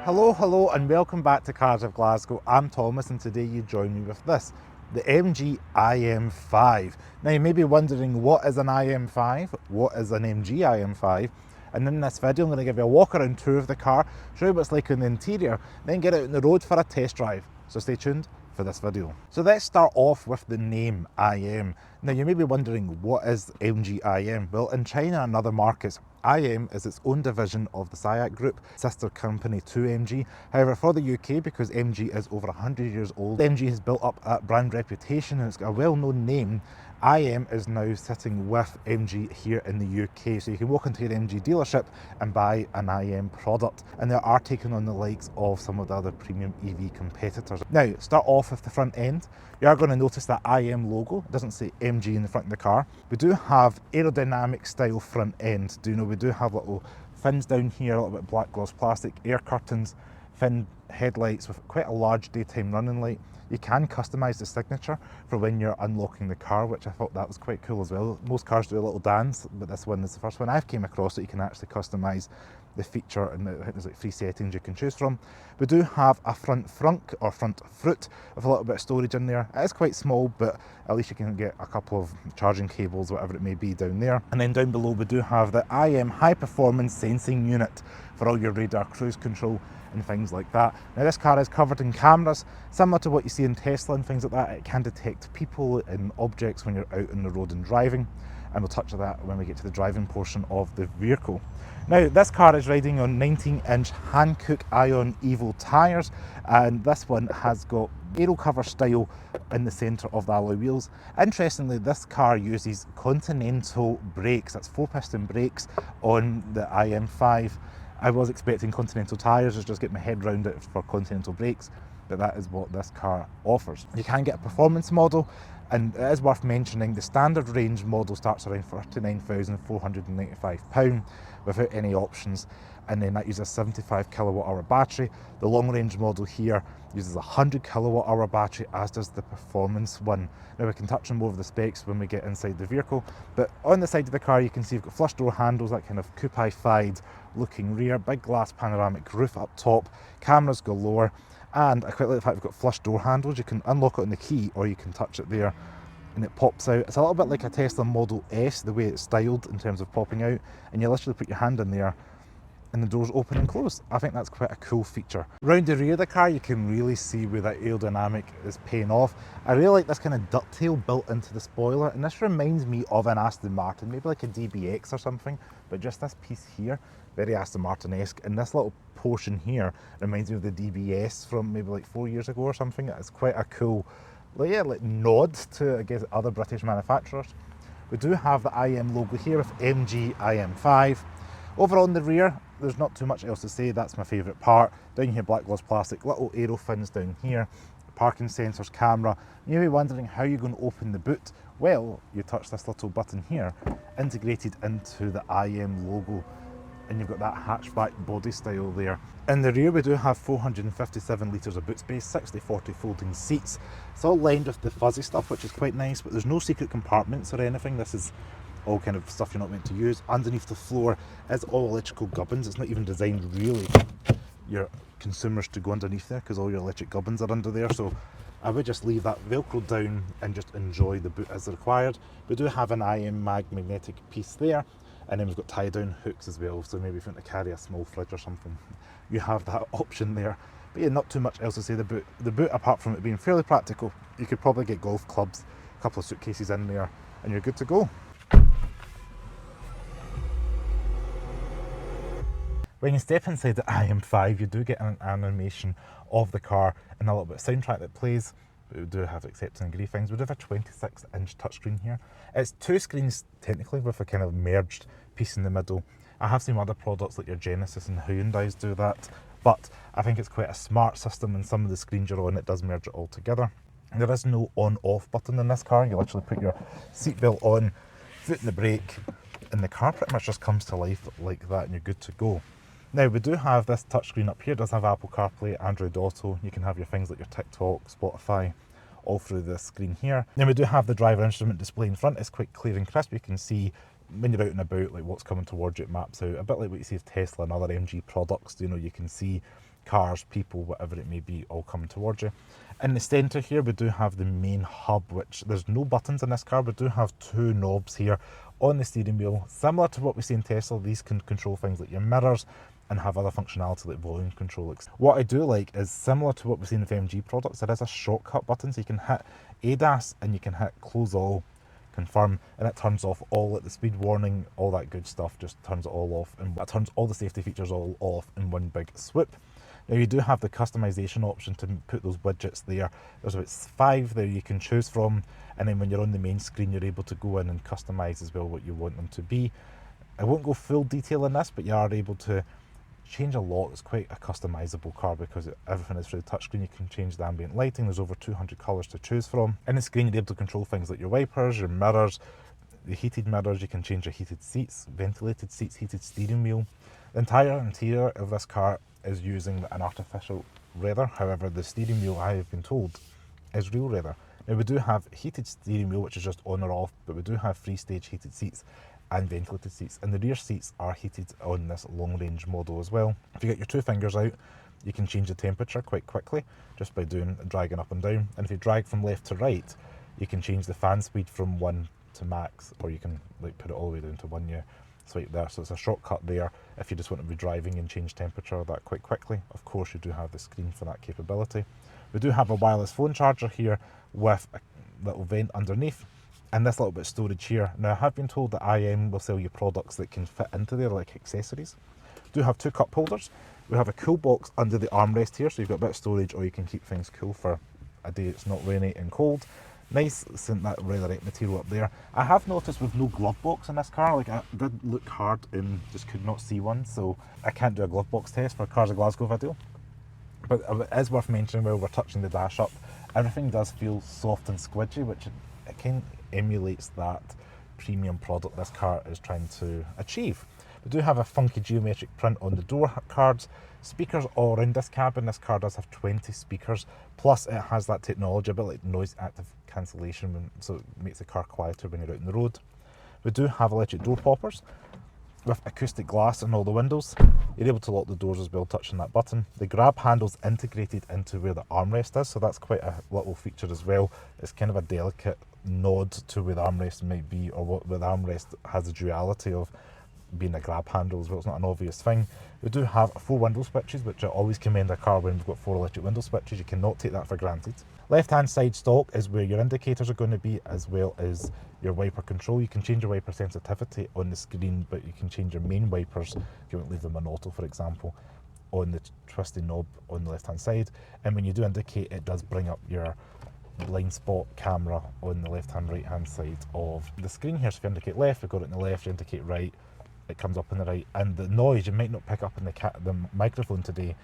Hello and welcome back to Cars of Glasgow. I'm Thomas and today you join me with this, the MG IM5. Now you may be wondering what is an IM5, what is an MG IM5, and in this video I'm going to give you a walk around tour of the car, show you what it's like in the interior, then get out on the road for a test drive. So stay tuned for this video. So let's start off with the name IM. Now you may be wondering what is MG IM? Well, in China and other markets, IM is its own division of the SIAC Group, sister company to MG. However, for the UK, because MG is over 100 years old, MG has built up a brand reputation and it's got a well-known name. IM is now sitting with MG here in the UK, so you can walk into your MG dealership and buy an IM product, and they are taking on the likes of some of the other premium EV competitors. Now, start off with the front end. You are going to notice that IM logo. It doesn't say MG in the front of the car. We do have aerodynamic style front end. We do have little fins down here, a little bit of black gloss plastic, air curtains, fin headlights with quite a large daytime running light. You can customise the signature for when you're unlocking the car, which I thought that was quite cool as well. Most cars do a little dance, but this one is the first one I've came across that you can actually customise the feature, and I think there's like 3 settings you can choose from. We do have a front frunk or front fruit with a little bit of storage in there. It is quite small, but at least you can get a couple of charging cables, whatever it may be, down there. And then down below we do have the IM high performance sensing unit for all your radar cruise control and things like that. Now this car is covered in cameras, similar to what you see in Tesla and things like that. It can detect people and objects when you're out on the road and driving, and we'll touch on that when we get to the driving portion of the vehicle. Now this car is riding on 19-inch Hankook Ion Evo tyres, and this one has got aero cover style in the centre of the alloy wheels. Interestingly, this car uses Continental brakes. That's 4-piston brakes on the IM5. I was expecting Continental tyres, just get my head around it for Continental brakes, but that is what this car offers. You can get a performance model, and it is worth mentioning the standard range model starts around £39,495 without any options, and then that uses a 75 kilowatt hour battery. The long range model here uses a 100 kilowatt hour battery, as does the performance one. Now we can touch on more of the specs when we get inside the vehicle, but on the side of the car you can see you've got flush door handles, that kind of coupe-fied looking rear, big glass panoramic roof up top, cameras galore, and I quite like the fact we've got flush door handles. You can unlock it on the key or you can touch it there and it pops out. It's a little bit like a Tesla Model S, the way it's styled in terms of popping out, and you literally put your hand in there and the doors open and close. I think that's quite a cool feature. Round the rear of the car you can really see where that aerodynamic is paying off. I really like this kind of ducktail built into the spoiler, and this reminds me of an Aston Martin, maybe like a DBX or something, but just this piece here, very Aston Martin-esque, and this little portion here reminds me of the DBS from maybe like 4 years ago or something. It's quite a cool like nod to, I guess, other British manufacturers. We do have the IM logo here with MG IM5. Over on the rear, there's not too much else to say. That's my favourite part. Down here, black gloss plastic, little aero fins down here, parking sensors, camera. You may be wondering how you're going to open the boot. Well, you touch this little button here, integrated into the IM logo, and you've got that hatchback body style there. In the rear we do have 457 litres of boot space, 60/40 folding seats. It's all lined with the fuzzy stuff, which is quite nice, but there's no secret compartments or anything. This is all kind of stuff you're not meant to use. Underneath the floor is all electrical gubbins. It's not even designed really your consumers to go underneath there, because all your electric gubbins are under there, so I would just leave that velcro down and just enjoy the boot as required. We do have an IM magnetic piece there, and then we've got tie down hooks as well, so maybe if you want to carry a small fridge or something, you have that option there. But yeah, not too much else to say. The boot, apart from it being fairly practical, you could probably get golf clubs, a couple of suitcases in there, and you're good to go. When you step inside the IM5, you do get an animation of the car and a little bit of soundtrack that plays. But we do have accept and agree things. We do have a 26-inch touchscreen here. It's 2 screens technically, with a kind of merged piece in the middle. I have seen other products like your Genesis and Hyundai's do that, but I think it's quite a smart system, and some of the screens you're on, it does merge it all together. And there is no on-off button in this car. You literally put your seatbelt on, foot in the brake, and the car pretty much just comes to life like that, and you're good to go. Now we do have this touchscreen up here. It does have Apple CarPlay, Android Auto. You can have your things like your TikTok, Spotify, all through the screen here. Then we do have the driver instrument display in front. It's quite clear and crisp. You can see when you're out and about, like what's coming towards you, it maps out. A bit like what you see with Tesla and other MG products. You know, you can see cars, people, whatever it may be, all coming towards you. In the centre here, we do have the main hub, which there's no buttons in this car. We do have two knobs here on the steering wheel. Similar to what we see in Tesla, these can control things like your mirrors and have other functionality like volume control. What I do like is, similar to what we've seen with MG products, there is a shortcut button, so you can hit ADAS and you can hit close all, confirm, and it turns off all like the speed warning, all that good stuff, just turns it all off, and that turns all the safety features all off in one big swoop. Now you do have the customization option to put those widgets there. There's about 5 there you can choose from, and then when you're on the main screen you're able to go in and customize as well what you want them to be. I won't go full detail in this, but you are able to change a lot. It's quite a customizable car because everything is through the touchscreen. You can change the ambient lighting. There's over 200 colours to choose from. In the screen you're able to control things like your wipers, your mirrors, the heated mirrors. You can change your heated seats, ventilated seats, heated steering wheel. The entire interior of this car is using an artificial leather. However, the steering wheel, I have been told, is real leather. Now we do have heated steering wheel, which is just on or off, but we do have 3-stage heated seats and ventilated seats, and the rear seats are heated on this long range model as well. If you get your 2 fingers out, you can change the temperature quite quickly just by dragging up and down, and if you drag from left to right, you can change the fan speed from 1 to max, or you can like put it all the way down to 1. You swipe there, so it's a shortcut there if you just want to be driving and change temperature that quite quickly. Of course you do have the screen for that capability. We do have a wireless phone charger here with a little vent underneath, and this little bit of storage here. Now I have been told that IM will sell you products that can fit into there, like accessories. We do have 2 cup holders. We have a cool box under the armrest here, so you've got a bit of storage, or you can keep things cool for a day it's not rainy and cold. Nice, that leatherette material up there. I have noticed with no glove box in this car, like I did look hard and just could not see one, so I can't do a glove box test for a Cars of Glasgow video. But it is worth mentioning while we're touching the dash up, everything does feel soft and squidgy, which it kind of emulates that premium product this car is trying to achieve. We do have a funky geometric print on the door cards. Speakers all around this cabin. This car does have 20 speakers, plus it has that technology, a bit like noise active cancellation, so it makes the car quieter when you're out on the road. We do have electric door poppers with acoustic glass in all the windows. You're able to lock the doors as well, touching that button. The grab handle's integrated into where the armrest is, so that's quite a little feature as well. It's kind of a delicate nod to where the armrest might be, or where the armrest has a duality of being a grab handle as well. It's not an obvious thing. We do have 4 window switches, which I always commend a car when we've got 4 electric window switches. You cannot take that for granted. Left hand side stock is where your indicators are going to be, as well as your wiper control. You can change your wiper sensitivity on the screen, but you can change your main wipers if you want to leave them on auto, for example, on the twisty knob on the left hand side. And when you do indicate, it does bring up your blind spot camera on the left hand right hand side of the screen here. So if you indicate left, we've got it on the left. You indicate right, it comes up on the right. And the noise you might not pick up in the microphone today,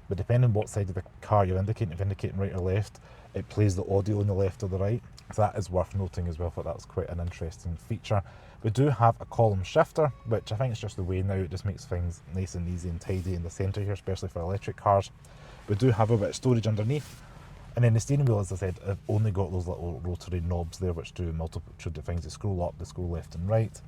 but depending on what side of the car you're indicating, if you're indicating right or left, it plays the audio on the left or the right. So that is worth noting as well, for that's quite an interesting feature. We do have a column shifter, which I think is just the way now. It just makes things nice and easy and tidy in the centre here, especially for electric cars. We do have a bit of storage underneath. And then the steering wheel, as I said, I've only got those little rotary knobs there which do multitude of things. They scroll up, they scroll left and right.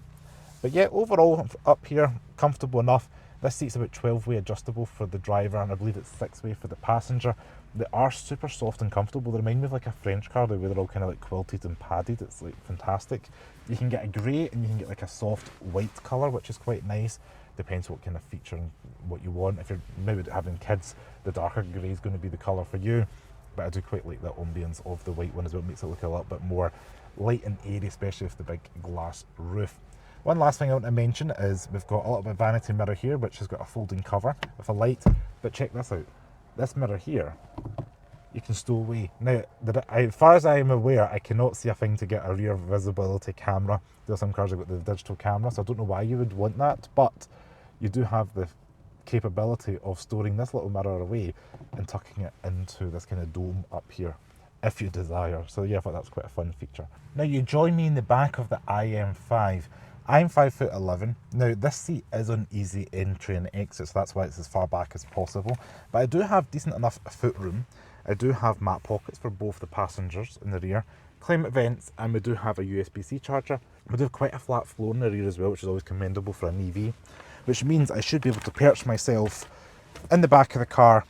But yeah, overall up here, comfortable enough. This seat's about 12-way adjustable for the driver, and I believe it's 6-way for the passenger. They are super soft and comfortable. They remind me of like a French car, the way they're all kind of like quilted and padded. It's like fantastic. You can get a grey and you can get like a soft white colour, which is quite nice. Depends what kind of feature and what you want. If you're maybe having kids, the darker grey is going to be the colour for you. But I do quite like the ambience of the white one as well. It makes it look a little bit more light and airy, especially with the big glass roof. One last thing I want to mention is we've got a little bit of vanity mirror here, which has got a folding cover with a light. But check this out. This mirror here, you can stow away. Now, as far as I am aware, I cannot see a thing to get a rear visibility camera. There are some cars that have got the digital camera, so I don't know why you would want that, but you do have the capability of storing this little mirror away and tucking it into this kind of dome up here, if you desire. So yeah, I thought that's quite a fun feature. Now you join me in the back of the IM5. I'm 5'11". Now this seat is on easy entry and exit, so that's why it's as far back as possible. But I do have decent enough foot room. I do have mat pockets for both the passengers in the rear, climate vents, and we do have a USB-C charger. We do have quite a flat floor in the rear as well, which is always commendable for an EV, which means I should be able to perch myself in the back of the car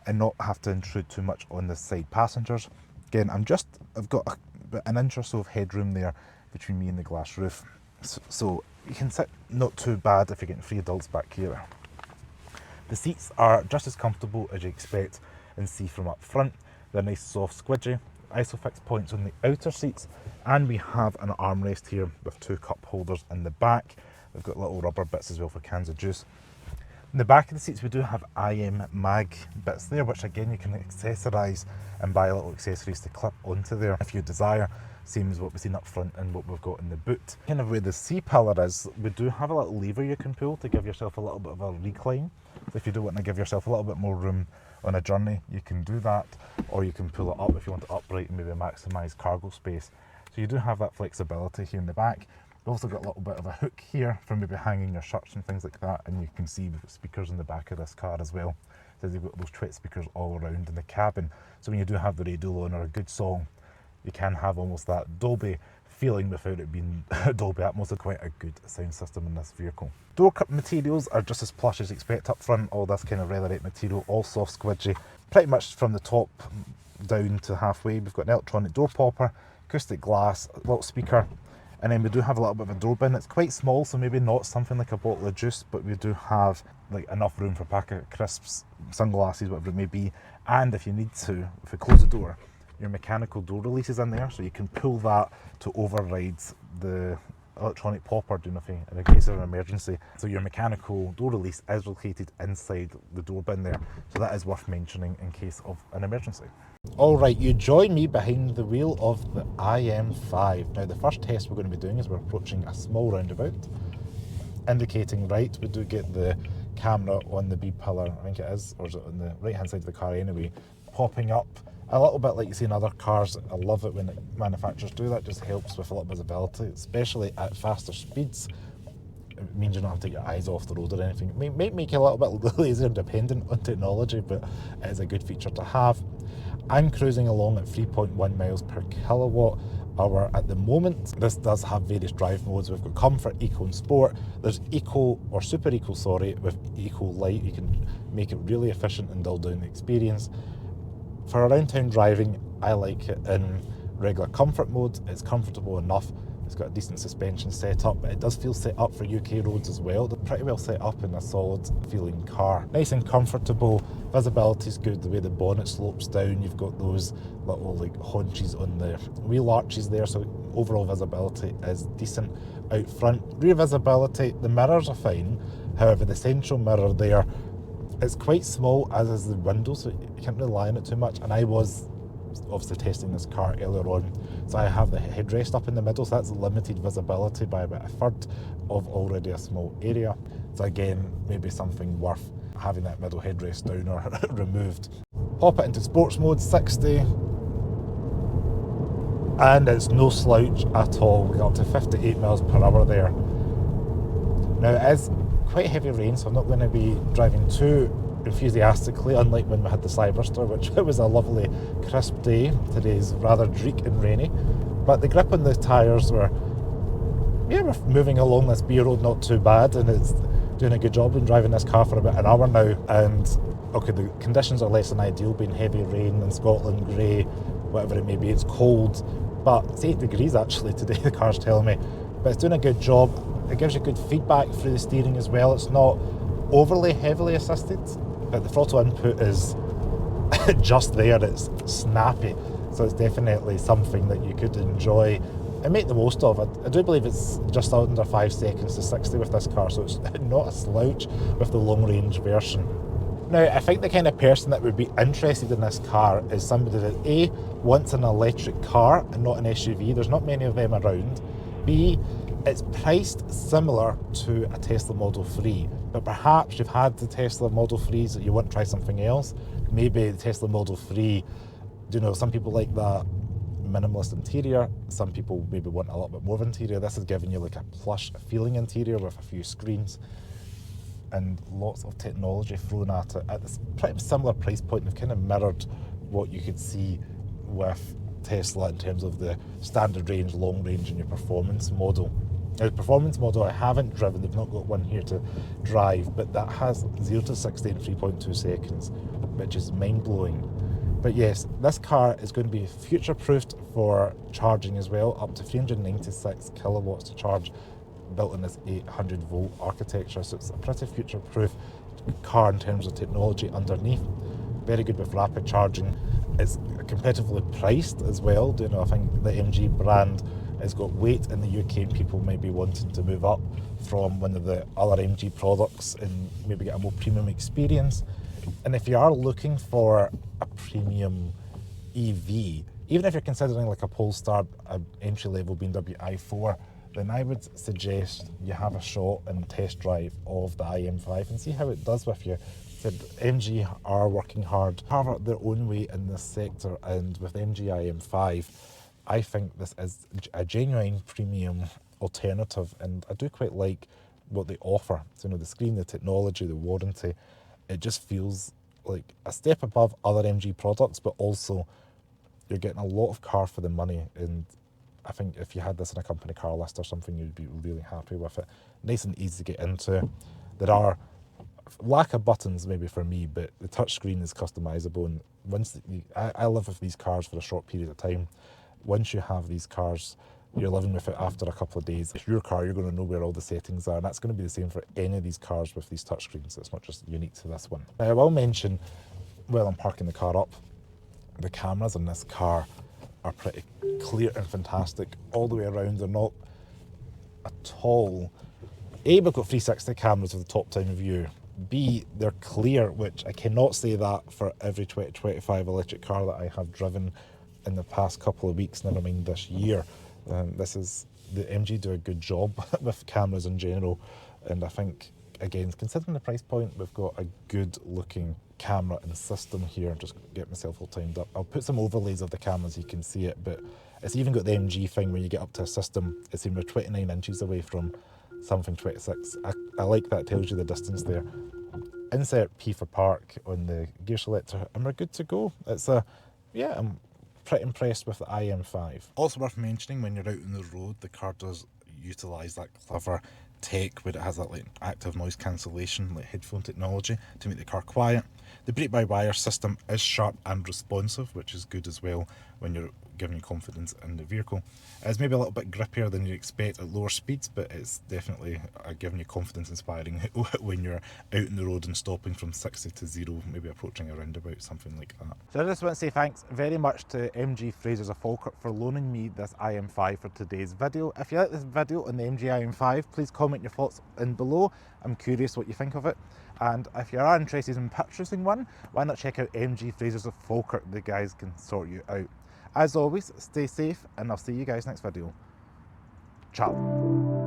and not have to intrude too much on the side passengers. Again, I've got an inch or so of headroom there between me and the glass roof, so you can sit not too bad if you're getting 3 adults back here. The seats are just as comfortable as you expect and see from up front. They're nice, soft, squidgy. Isofix points on the outer seats, and we have an armrest here with 2 cup holders in the back. We've got little rubber bits as well for cans of juice. In the back of the seats we do have IM mag bits there, which again you can accessorise and buy little accessories to clip onto there if you desire. Same as what we've seen up front and what we've got in the boot. Kind of where the C-pillar is, we do have a little lever you can pull to give yourself a little bit of a recline. So if you do want to give yourself a little bit more room on a journey, you can do that, or you can pull it up if you want it upright and maybe maximise cargo space. So you do have that flexibility here in the back. You've also got a little bit of a hook here for maybe hanging your shirts and things like that, and you can see we've got speakers in the back of this car as well. So you've got those Twit speakers all around in the cabin. So when you do have the radio on or a good song, you can have almost that Dolby feeling without it being Dolby Atmos. It's quite a good sound system in this vehicle. Door cup materials are just as plush as you expect up front. All this kind of leatherette material, all soft squidgy, pretty much from the top down to halfway. We've got an electronic door popper, acoustic glass, a little speaker, and then we do have a little bit of a door bin. It's quite small, so maybe not something like a bottle of juice, but we do have like enough room for a packet of crisps, sunglasses, whatever it may be. And if you need to, if we close the door, your mechanical door release is in there, so you can pull that to override the electronic popper doing a thing in the case of an emergency. So your mechanical door release is located inside the door bin there, so that is worth mentioning in case of an emergency. Alright, you join me behind the wheel of the IM5. Now the first test we're going to be doing is we're approaching a small roundabout, indicating right. We do get the camera on the B pillar, I think it is, or is it on the right hand side of the car anyway, popping up a little bit like you see in other cars. I love it when manufacturers do that. It just helps with a lot of visibility, especially at faster speeds. It means you don't have to take your eyes off the road or anything. It may make you a little bit lazier and dependent on technology, but it is a good feature to have. I'm cruising along at 3.1 miles per kilowatt hour at the moment. This does have various drive modes. We've got Comfort, Eco and Sport. There's Eco, or Super Eco, sorry, with Eco Light. You can make it really efficient and dull down the experience. For around town driving, I like it in regular comfort mode. It's comfortable enough. It's got a decent suspension setup, but it does feel set up for UK roads as well. They're pretty well set up in a solid feeling car. Nice and comfortable. Visibility is good. The way the bonnet slopes down, you've got those little like haunches on the wheel arches there, so overall visibility is decent out front. Rear visibility, the mirrors are fine. However, the central mirror there, it's quite small, as is the window, so you can't rely on it too much. And I was obviously testing this car earlier on, so I have the headrest up in the middle, so that's limited visibility by about a third of already a small area. So again, maybe something worth having that middle headrest down or removed. Pop it into sports mode, 60, and it's no slouch at all. We got up to 58 miles per hour there. Now it is quite heavy rain, so I'm not going to be driving too enthusiastically, unlike when we had the Cyberster, which was a lovely crisp day. Today's rather dreek and rainy, but the grip on the tyres we're moving along this B road not too bad, and it's doing a good job. Been driving this car for about an hour now, and okay, the conditions are less than ideal, being heavy rain in Scotland, grey, whatever it may be. It's cold, but it's 8 degrees actually today, the car's telling me, but it's doing a good job. It gives you good feedback through the steering as well. It's not overly heavily assisted, but the throttle input is just there. It's snappy, so it's definitely something that you could enjoy and make the most of. I do believe it's just under 5 seconds to 60 with this car, so it's not a slouch with the long range version. Now, I think the kind of person that would be interested in this car is somebody that A, wants an electric car and not an SUV. There's not many of them around. B, it's priced similar to a Tesla Model 3, but perhaps you've had the Tesla Model 3s that you want to try something else. Maybe the Tesla Model 3, you know, some people like that minimalist interior, some people maybe want a little bit more of interior. This is giving you like a plush feeling interior with a few screens and lots of technology thrown at it at this pretty similar price point. They've kind of mirrored what you could see with Tesla in terms of the standard range, long range and your performance model. Now, the performance model I haven't driven, they've not got one here to drive, but that has 0 to 60 in 3.2 seconds, which is mind-blowing. But yes, this car is going to be future-proofed for charging as well, up to 396 kilowatts to charge, built in this 800 volt architecture, so it's a pretty future-proof car in terms of technology underneath. Very good with rapid charging. It's competitively priced as well. You know, I think the MG brand has got weight in the UK, and people may be wanting to move up from one of the other MG products and maybe get a more premium experience. And if you are looking for a premium EV, even if you're considering like a Polestar, an entry-level BMW i4, then I would suggest you have a shot and test drive of the IM5 and see how it does with you. So MG are working hard, carve their own way in this sector, and with MG IM5, I think this is a genuine premium alternative, and I do quite like what they offer. So, you know, the screen, the technology, the warranty, it just feels like a step above other MG products, but also you're getting a lot of car for the money. And I think if you had this in a company car list or something, you'd be really happy with it. Nice and easy to get into. There are lack of buttons maybe for me, but the touchscreen is customizable, and once I live with these cars for a short period of time. Once you have these cars, you're living with it after a couple of days. It's your car, you're going to know where all the settings are, and that's going to be the same for any of these cars with these touchscreens. It's not just unique to this one. Now, I will mention, while I'm parking the car up, the cameras in this car are pretty clear and fantastic all the way around. They're not at all... A, we've got 360 cameras with the top down view. B, they're clear, which I cannot say that for every 2025 electric car that I have driven in the past couple of weeks, never mind this year. The MG do a good job with cameras in general, and I think, again, considering the price point, we've got a good looking camera and system here. Just get myself all timed up. I'll put some overlays of the cameras so you can see it, but it's even got the MG thing where you get up to a system, it's even 29 inches away from something 26. I like that, tells you the distance there. Insert P for park on the gear selector, and we're good to go. I'm pretty impressed with the IM5. Also worth mentioning, when you're out on the road, the car does utilise that clever tech where it has that like active noise cancellation, like headphone technology, to make the car quiet. The brake-by-wire system is sharp and responsive, which is good as well when you're giving you confidence in the vehicle. It's maybe a little bit grippier than you expect at lower speeds, but it's definitely giving you confidence inspiring when you're out on the road and stopping from 60 to 0, maybe approaching a roundabout, something like that. So I just want to say thanks very much to MG Frasers of Falkirk for loaning me this IM5 for today's video. If you like this video on the MG IM5, please comment your thoughts in below. I'm curious what you think of it. And if you are interested in purchasing one, why not check out MG Frasers of Falkirk? The guys can sort you out. As always, stay safe, and I'll see you guys next video. Ciao.